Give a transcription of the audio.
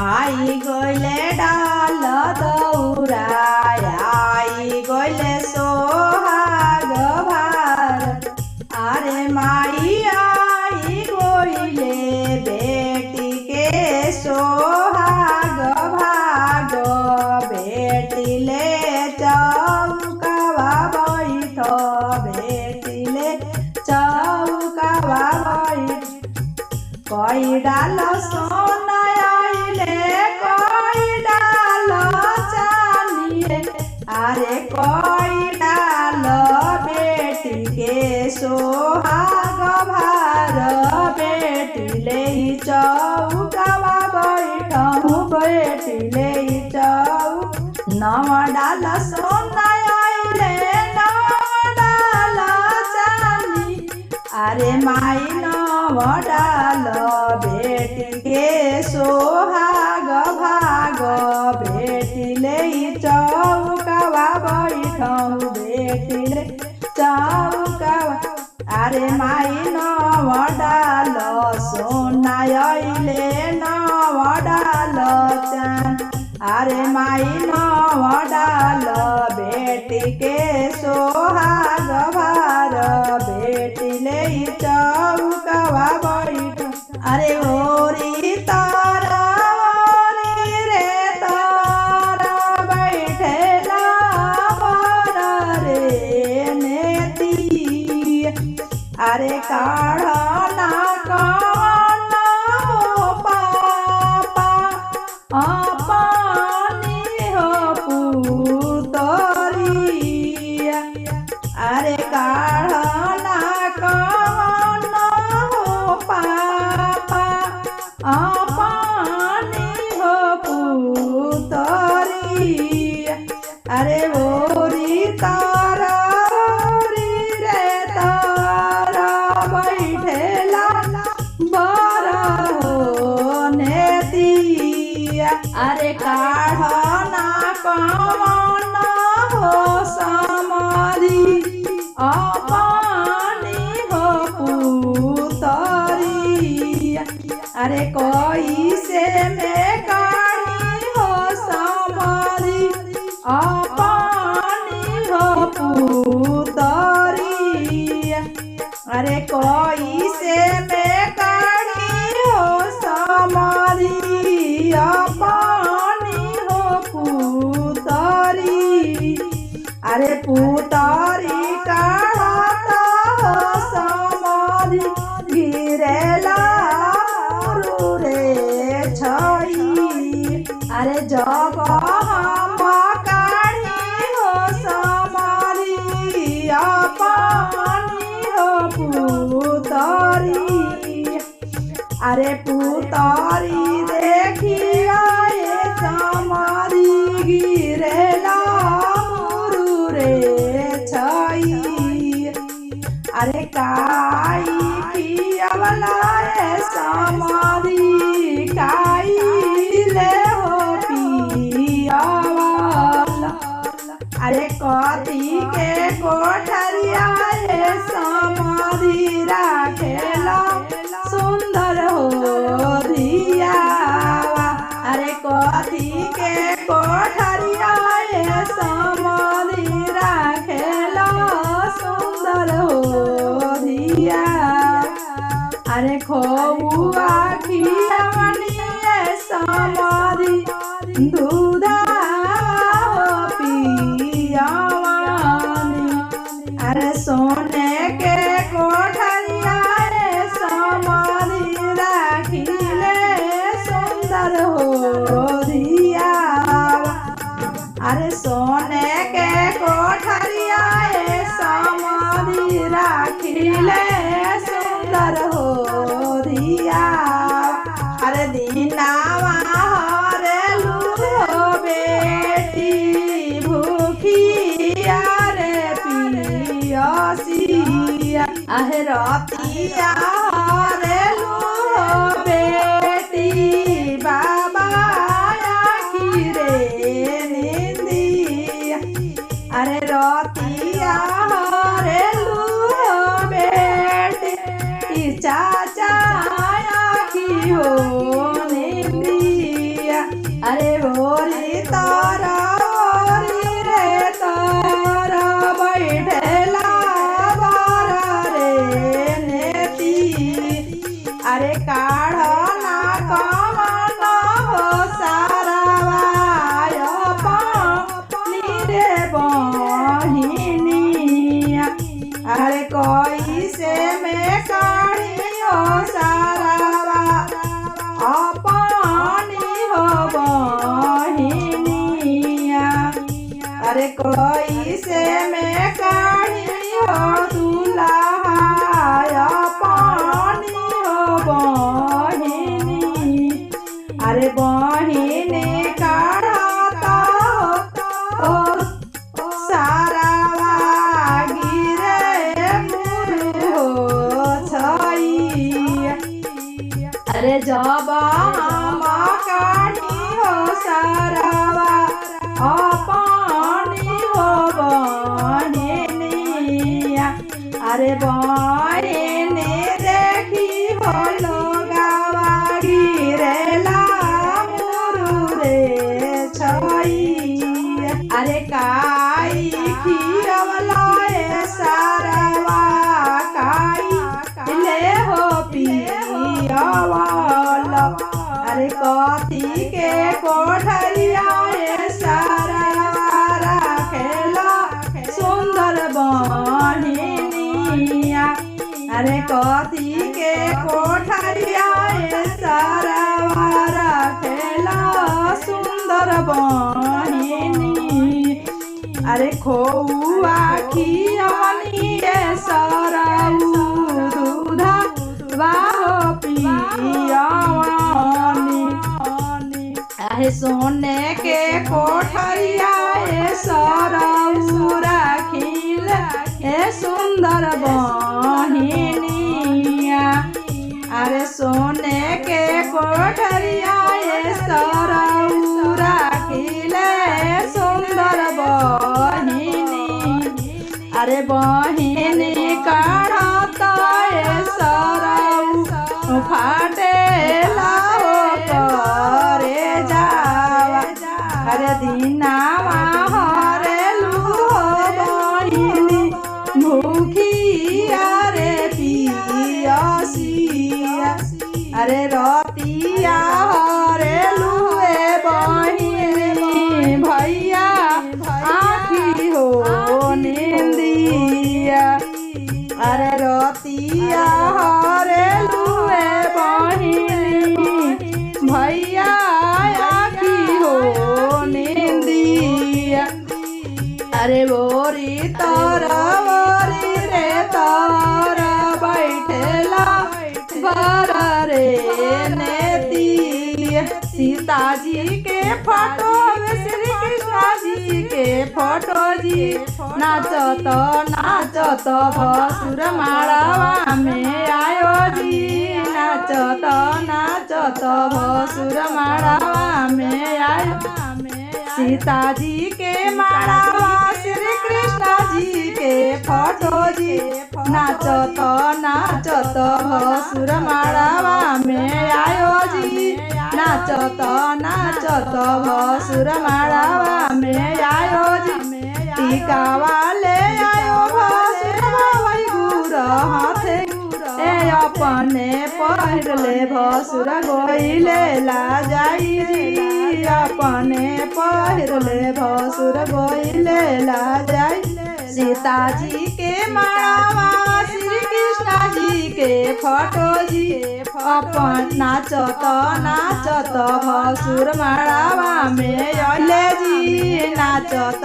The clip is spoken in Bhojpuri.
आई गइले डाल दौराय आई गइले सोहाग भार अरे माई आई गइले बेटी के सोहाग भाग बेटीले चौकावा बैठ बेटीले चौकावा बैठ कोई डाल सोना आइले कोई डाल चानिए अरे कोई डाल बेटी के सोहाग भार बेटीले चौकावा बैठू बेटीले नव डाल सोना आइले नव डाल चानी अरे माई नव डाल बेटी के सोहाग भाग बेटीले चौकावा बैठू बेटीले चौकावा अरे माई नव डाल सोना आइले नव डाल चान अरे माई नव डाल बेटी के सोहाग भार बेटीले चौकावा बैठ अरे ओरी तारा ओरी रे तारा बैठेला बर रे नेती अरे काढ़ना कौन हो पापा पानी हो पुतरी अरे काढ़ना कौन हो पापा पानी हो पुतरी अरे ओरी तारा ओरी रे तारा बैठेला बर हो नेतिया अरे काढ़ना कौन हो समाधि पानी हो पुतरी अरे कोई से में काढ़ी हो समाधि पानी हो पुतरी अरे कोई से में काढ़ी हो समाधि पानी हो पुतरी अरे पुतरी काढ़ता हो समाधि गिरेला मोरू रे छई अरे जब हम काढ़ी हो समाधि पानी हो पुतरी अरे पुतरी देखिया समाधि गिरेला मोरू रे छई अरे काई पियावला समाधि काई ले हो पियावला अरे कथी के कोठरिया समाधि राखेला सुंदर हो धियावा अरे कथी के कोठरिया समाधि राखेला सुंदर हो धिया अरे खोआ खियावनी समाधि दूधा पियावानी अरे सोने के कोठरिया समाधि राखिले सुंदर हो धिया अरे सोने के कोठरिया समाधि राखिले सुंदर हो धिया अरे दीनावा हरे लूहो बेटी भूखिया रे पियसिया अहे रतिया हरे लूहो बेटी बाबा आखी रे निंदिया अरे रतिया हरे लूहो बेटी चाचा आखी हो निंदिया अरे ओरी तारा ओरी रे तारा बैठेला बारा रे नेती अरे काढ़ ना कमन हो सारा पानी रे बहिनिया अरे कोई से में काढ़ी हो सारा पानी हो बहिनिया अरे कोई से में काढ़ी हो दुल्हा पानी हो बहिनी अरे बहिनी काढ़ता हो सारा गिरे मुरु हो छैया अरे जब हम काढ़ी हो सारावा पानी हो बहिनिया अरे बहिनी देखी हो लोगावा गिरेला मुरु रे छैया अरे काई खियवला सारावा काई ले हो पियवल अरे कथी के कोठरिया सारा राखेला सुंदर बहिनिया अरे कथी के कोठरिया सारा राखेला सुंदर बहिनी अरे खोआ खियवनी सरऊ दूधा वाहो पियवनी अरे सोने के कोठरिया सरऊ राखिल सुंदर बहिनिया अरे सोने के कोठरिया सरऊ राखिल सुंदर बहिनी अरे बहिनी काढ़ता सरऊ फाटेला करे जावा अरे दीनावा हरेलू बहिनी भूखी अरे पियसिया अरे रतिया हरेलू बहिनी भैया आखी हो निंदिया अरे रतिया हरेलू बहिनी भैया आखी हो निंदिया अरे बोरी तारा बोरी रे तारा बैठेला बारा रे नेती सीता जी के फोटो श्री कृष्ण जी के फोटो जी नाचत नाचत भसुर माड़वा में आयो जी नाचत नाचत भसुर माड़वा में आयो सीता जी के माड़वा श्री कृष्ण जी के फोटो जी नाचत नाचत भसुर माड़वा में आयो जी नाचत नाचत भसुर माड़वा में आयो जी टीका वाले आयो भसुर बाबई गुर हाथे अपने पहिरले भसुर गइले ला जाई जी अपने पहिरले भसुर गइले ला जाई सीता जी के माड़वा श्री कृष्ण जी के फोटो जी अपन नाचत नाचत भसुर माड़वा में अले जी नाचत